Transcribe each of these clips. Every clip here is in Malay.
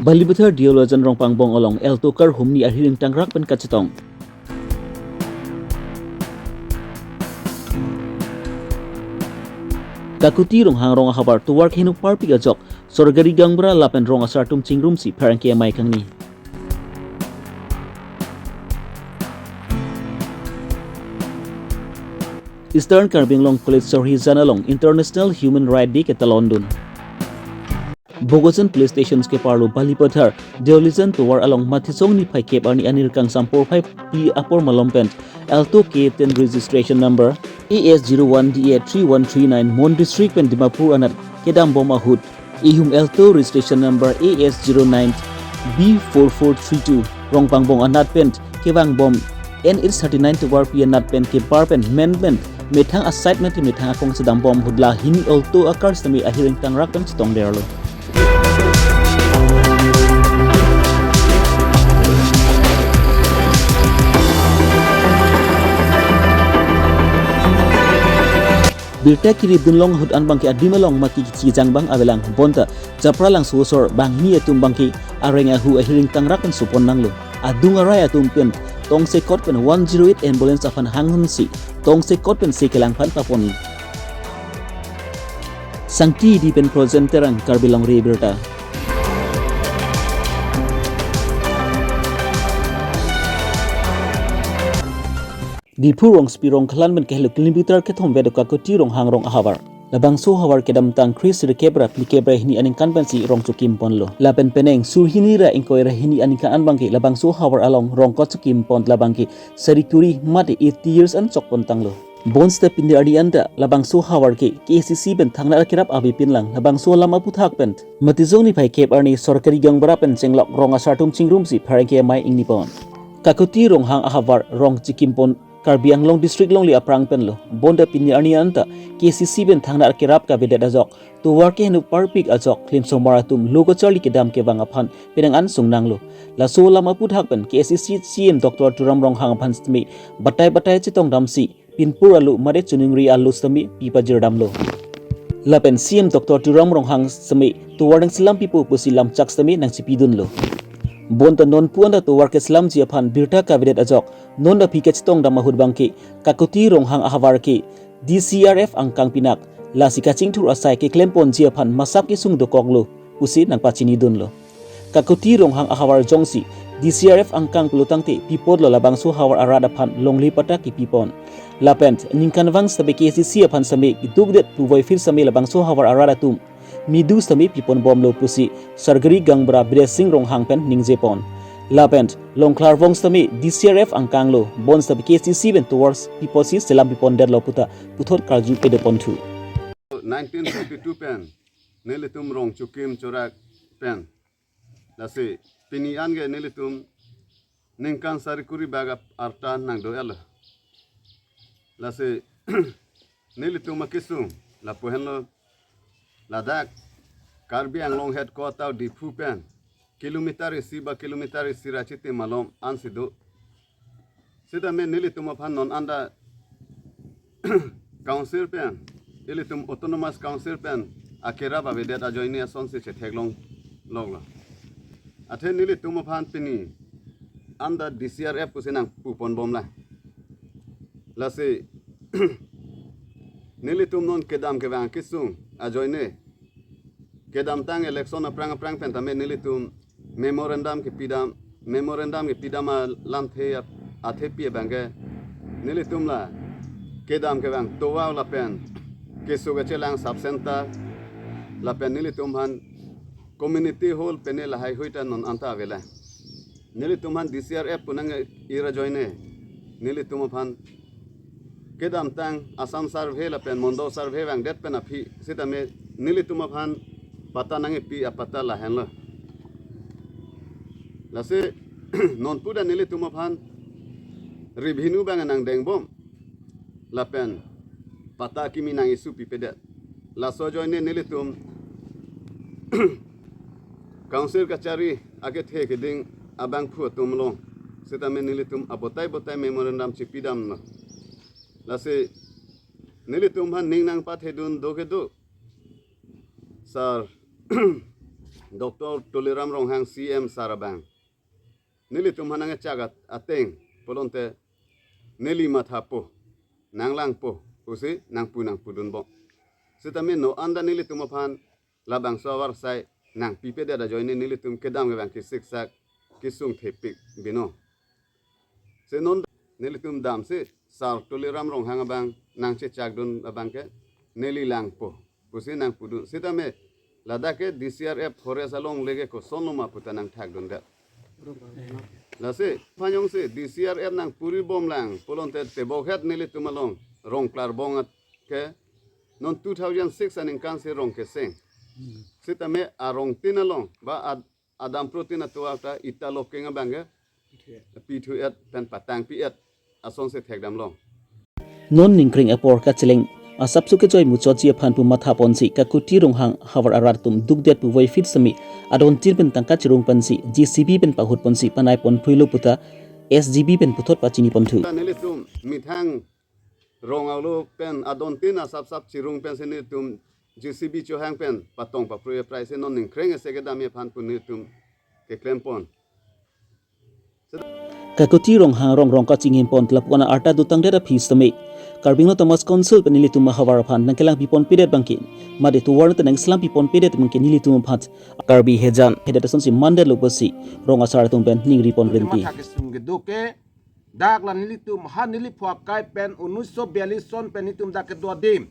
Balibuther diolojan rong pangbong olong el tukar humni ahiring tangrak pen kacetong. Kakuti rong hang rong habar tuwar kenu parpi gajok sorgari gangbra lapen rong asartum cingrum si parang kia mai kang ni. Eastern Karbi Longri College Sorhizan along International Human Rights Day keta London. Bogosan police stations ke parlo Balibuther diolijan tuwar along matisong ni pai kep ani anir kang sampor pai pi apor malompen L2 K10 registration number AS01DA3139 Mon District pen Dimapur anat kedam bom ahud ihum L2 registration number AS09 B4432 rong pangbong anat pen kebang bom N839 tuwar pi anat pen ke bar pen men methang assignment methang akong sedang bom hudla hini L2 akar sami ahiring tangrak pen stong derlo. Birta kiri dunlong hud an bangki adimalong maki kici jangbang abelang bonta japra lang susor bang ni atum bangki arenga hu ahiring tangrak pen supon nanglo adung arai atum pen tong se kot pen 108 ambulance afan hangun si tong se kot pen se kelang pan papon sangti di pen presenterang Karbi Longri Abirta. Di purong spirong klan men kehluk kilometer ke thom bedo ka koti rong hang rong habar labang so habar kedam tang Chris rekebra plikebra hini aning kan pensi rong chukim ponlo lapen peneng sur hini ra ingkoi ra hini aning kan bangki labang so habar along rong ko chukim pon labangki sarikuri mate 80 years an chok pon tanglo bon step in the adianta labang so habar ke KCC ben thangna kirap abi pinlang labang so lama puthak pen matizong ni phai kep arni sorkari gangbara pen chenglok rong asartum chingrum si pharengke mai ingni pon kakoti rong hang habar rong chikim pon Karbi Anglong District Longli aprang penlo bonda pinni anianta KCC ben thangna kirap ka bedet ajok to work henu parpik ajok klim somaratum logo charli kedam ke bang aphan pinang an sungnanglo la so lama puthak pen KCC CM Dr Turam rong hang aphan stmi batai chitong damsi pinpur alu mare chuningri alu stmi pipa jirdamlo la pen CM Dr Turam rong hang stmi to warang silam pipu pusilam chak stmi nang sipidunlo bonta non puanda to work islam ji aphan birta kabinet ajok non da phike chitong da mahud bangki kakuti rong hang ahawar ki DCRF angkang pinak la sikaching thur asai ke klempon ji aphan masap ki sung do koklo usi nang pachini dunlo kakuti rong hang ahawar jongsi DCRF angkang pelutangte pipod lo labang so hawar arada phan longli pata ki pipon lapent ningkan wang sabe KCC aphan same dugdet puwai fir same labang so hawar arada tum midu sami pipon bom lo pusi sargari gangbra blessing rong hangpen ningjepon lapent longklar wong sami DCRF angkang lo bon sabi KCC ben towards piposi selam pipon der lo puta puthot karju pedopon thu 1952 pen nelitum rong chukim chorak pen lase pinian ge nelitum ningkan sarikuri baga artan nang do ela lase nelitum makisum la pohenlo Ladak Karbi Anglong headquarter di Pupen kilometer siba kilometer sirachite malom ansido sida me nilitum aphan non anda council pen nilitum autonomous council pen akera ba vedet ajoini ason se theglong logla athe nilitum aphan pini anda DCRF kusenang pupon bomla lase nilitum non kedam ke bang kisung ajoine kedam tang election aprang pentame nilitum memorandum ke pidam lam the athe pi bange nilitum la kedam ke bang towa la pen ke suga chelang sub center la pen nilitum han community hall penela hai hoita non anta vela nilitum han DCRF punang ira joine nilitum han kedam tang asam survey la pen mondo survey bang det pen api sita me nilitum han pata nange pi apata la henla lase non puda nilitum han revenue bang nang dengbom la pen pata kimi nang isu pi pedet la so joine nilitum council kachari age the ke ding abang phu tumlong sita me nilitum abotai memorandum chipidam na lase nilitum han ning nang pathedun dogedu sir Dr. Tuliram Ronghang CM Sarabang nilitum hanang chagat ateng polonte neli mathapo nanglang po usi nang pudun bo sitame no anda nilitum phan labang sawar sai nang pipe da joine nilitum kedam ge bang ki siksak kisung thepik bino se non nilitum dam se sar Tuliram Ronghang bang nang che chagdun abang ke neli lang po usi nang pudun sitame ladake DCRF forest along lege ko sonoma putanang thagdun da Lase panyong se DCRF nang puri bom lang polonte tebokhet nili tumalong rong klar bongat ke non 2006 aning kan se rong ke seng sitame arong tinalong ba adam protein atwa ta italo kenga bange p2 at pen patang pi at asong se thekdam long non ningkring apor ka chileng asap su ke joy mu chochi phan pu matha ponsi ka kuti rong hang hawar arar tum dukdet pu voi fit sami adon tir pen tangka chirung pansi GCB pen pahut ponsi panai pon phuilo puta SGB pen puthot pachini ponthu nili tum mithang rong aulo pen adon tin asap sap chirung pen se ni tum GCB cho hang pen patong pa pro price non ningkring se ke dam ye phan pu ni tum ke klempon ka kuti rong hang rong ka chingin pon tlapona arta dutang dera phis tami Karbino Thomas Council penili tuma hawar phan nangkelang pipon pidet bangkin made tu warna tenang islam pipon pidet bangkin nili tuma phat Karbi hejan hedason si mande lobasi rong asar tum pen ning ripon renti geduke dak lan nili tum han nili phwak kai pen 1942 son pen nitum dak ke dua dim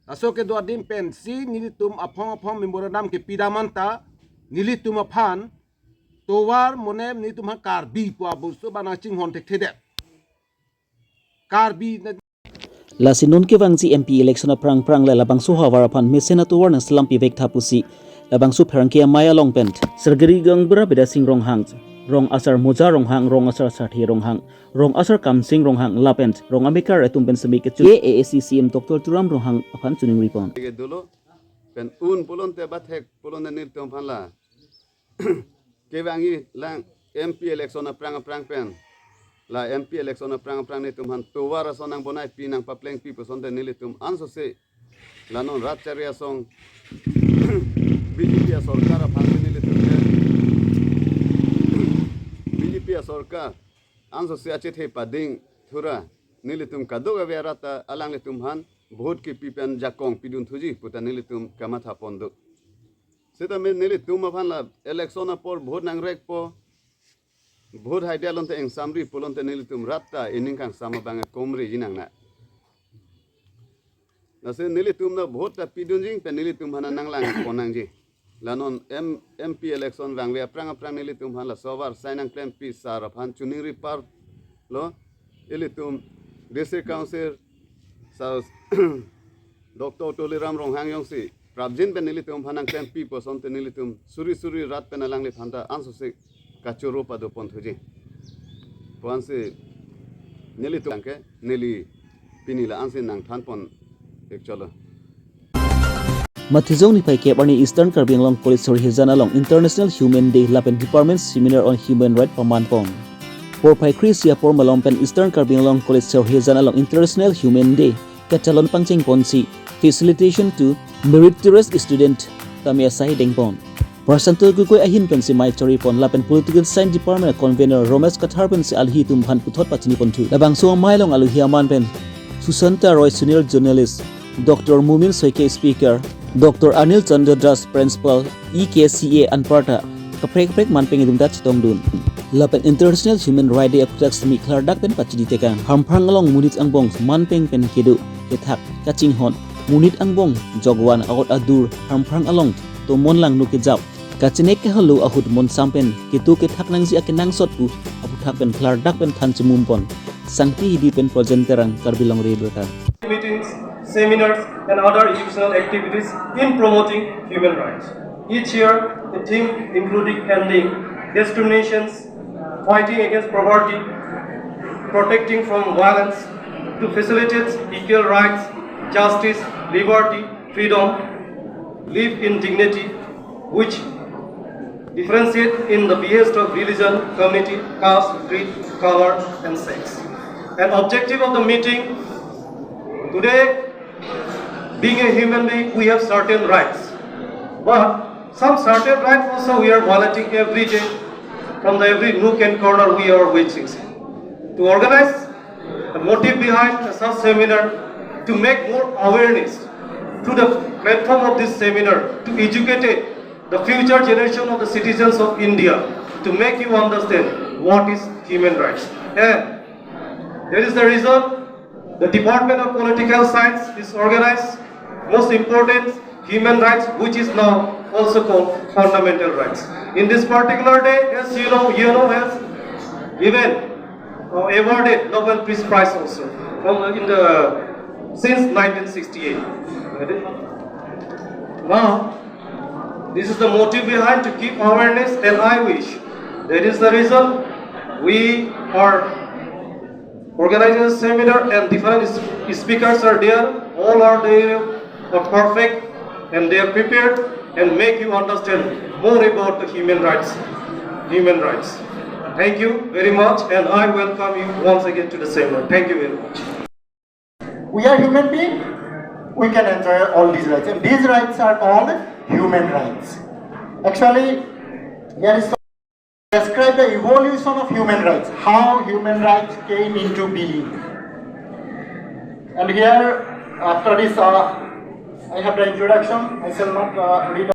aso ke dua dim pen si nili tum aphong memorandum ke pidamanta nili tum phan towar monem nili tum Karbi pwa busu bana ching hon tek thede Karbi la sinon ke wangji MP election prang la labang su hawar phan mesena tu warna slam pi vek thapusi labang su pharang ke maya long pent sergeri gang bra beda sing rong hang rong asar moja rong hang rong asar sathi rong hang rong asar kam sing rong hang lapent rong amikar etum pen semi ke chu AACCM Dr. Turam rong hang aphan chuning ripon ke dolo pen un polonte bathek polonte nil tum phan la ke wangi lang MP election prang pen la MP election prang ni tum han towara sonang bonai pi nang papleng pi posonte nili tum anso se la non ratcharia song BJP sarkar phan nili tum BJP sarkar anso se ache the pading thura nili tum kadoga verata alang le tum han vote ki pipen jakong pidun thuji puta nili tum kamatha pondo seta me nili tum phan la election por vote nang rek po vote haidea lonte eng samri polonte nilitum ratta iningkang sama bange komri jinang na nase nilitum na vote ta pidunjing pe nilitum hana nanglang konang ji lanon MP election wangwe prang nilitum hala sobar sainang claim pi sar phan chuniri par lo ilitum district council sa Dr. Tuliram Ronghang yongsi prabjin pe nilitum hanang claim pi posonte nilitum suri rat pe nalang le phanta anso se kachoro pado ponthuji ponse neli tangke neli pinila anse nang than pon ekcholo Mathizong ni pai ke barni Eastern Karbi Long College Sori Hizana Long International Human Day Lapen Department Seminar on Human Right Pamanpong por pai Krisia por Malompen Eastern Karbi Long College Sori Hizana Long International Human Day katalon pangcheng ponsi facilitation to meritorious student tamia sai dengpon Persanto gugoi ahin pensi mai chori pon lapen political science department convener Romesh Kathar pensi alhi tum phan puthot pachini pontu labang so mailong alu hiaman pen Susanta Roy senior journalist Dr. Mumin Soike speaker Dr. Anil Chandra Das principal EKCA Anparta kaprek manpeng idum dat chitong dun lapen international human right day aputax mi klardak pen pachini tekang hamprang along munit angbong manpeng pen kedu kethak kaching hon munit angbong jogwan agot adur hamprang along to mon lang nu ke jaw kachinek ke halu ahut mon sampen kitu ke thak nang ji akenang sot pu apu thak pen klar dak pen than chimum pon sangti hidi pen presenterang Karbi Longri Abirta meetings, seminars and other educational activities in promoting human rights. Each year, the theme including ending discriminations, fighting against poverty, protecting from violence, to facilitate equal rights, justice, liberty, freedom, live in dignity, which differentiate in the behest of religion, community, caste, creed, color, and sex. An objective of the meeting today, being a human being, we have certain rights, but some certain rights also we are violating every day from the every nook and corner we are waiting. To organize the motive behind such seminar to make more awareness through the platform of this seminar to educate the future generation of the citizens of India to make you understand what is human rights. And there is the reason the Department of Political Science is organized most important human rights, which is now also called fundamental rights. In this particular day, as you know has even awarded Nobel Peace Prize also since 1968. Now, this is the motive behind to keep awareness, and I wish that is the reason we are organizing a seminar and different speakers are there. All are there, are perfect, and they are prepared and make you understand more about the human rights. Thank you very much, and I welcome you once again to the seminar. Thank you very much. We are human beings, we can enjoy all these rights, and these rights are called human rights. Actually, here is to describe the evolution of human rights, how human rights came into being. And here, after this, I have the introduction. I shall not read